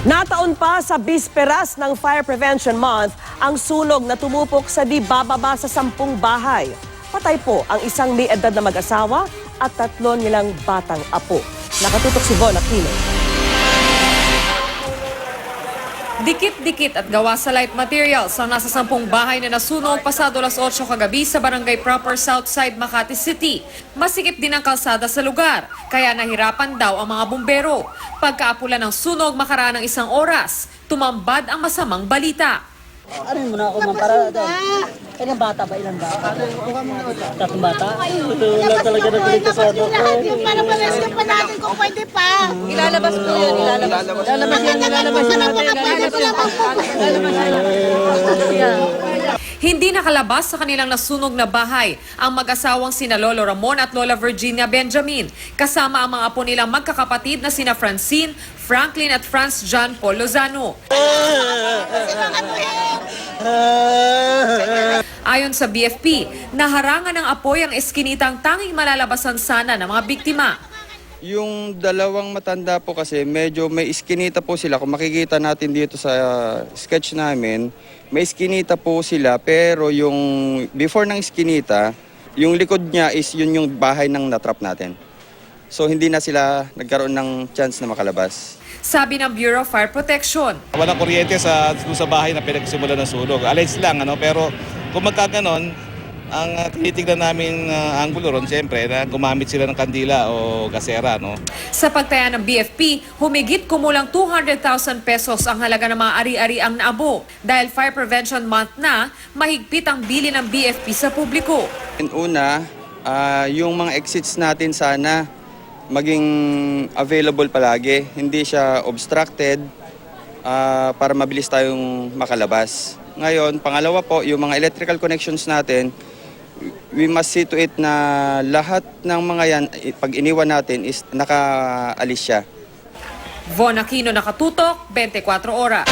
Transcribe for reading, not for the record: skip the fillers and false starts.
Nataon pa sa bisperas ng Fire Prevention Month ang sunog na tumupok sa di bababa sa 10 bahay. Patay po ang isang may edad na mag-asawa at 3 nilang batang apo. Nakatutok si Von Aquino. Dikit-dikit at gawa sa light materials ang nasa 10 bahay na nasunog pasado alas 8 kagabi sa Barangay Proper Southside, Makati City. Masikip din ang kalsada sa lugar, kaya nahirapan daw ang mga bumbero. Pagkaapulan ng sunog makaraan ng 1 oras, tumambad ang masamang balita. Ano mo na ako man para ilang bata ba? Ilang bata? 3 bata? Wala talaga na dito sa ano. Para ma-rescue pa natin kung pwede pa. Ilalabas po yun, ilalabas yan. Hindi nakalabas sa kanilang nasunog na bahay ang mag-asawang sina Lolo Ramon at Lola Virginia Benjamin, kasama ang mga apo nilang magkakapatid na sina Francine, Franklin at Franz John Paul Lozano. Ayon sa BFP, naharangan ng apoy ang eskinitang tanging malalabasan sana ng mga biktima. Yung dalawang matanda po kasi medyo may iskinita po sila. Kung makikita natin dito sa sketch namin, may iskinita po sila pero yung before ng iskinita, yung likod niya is yun yung bahay ng natrap natin. So hindi na sila nagkaroon ng chance na makalabas. Sabi ng Bureau of Fire Protection. Walang kuryente sa bahay na pinagsimula ng sunog. Alleged lang, pero kung magkaganon, ang tinitignan namin anggulo ron, siyempre, na gumamit sila ng kandila o gasera. Sa pagtaya ng BFP, humigit kumulang 200,000 pesos ang halaga ng mga ari-ari ang naabo. Dahil Fire Prevention Month na, mahigpit ang bili ng BFP sa publiko. Una, yung mga exits natin sana maging available palagi. Hindi siya obstructed para mabilis tayong makalabas. Ngayon, pangalawa po, yung mga electrical connections natin, we must see to it na lahat ng mga yan, pag iniwan natin, is nakaalis siya. Von Aquino, Nakatutok, 24 Oras.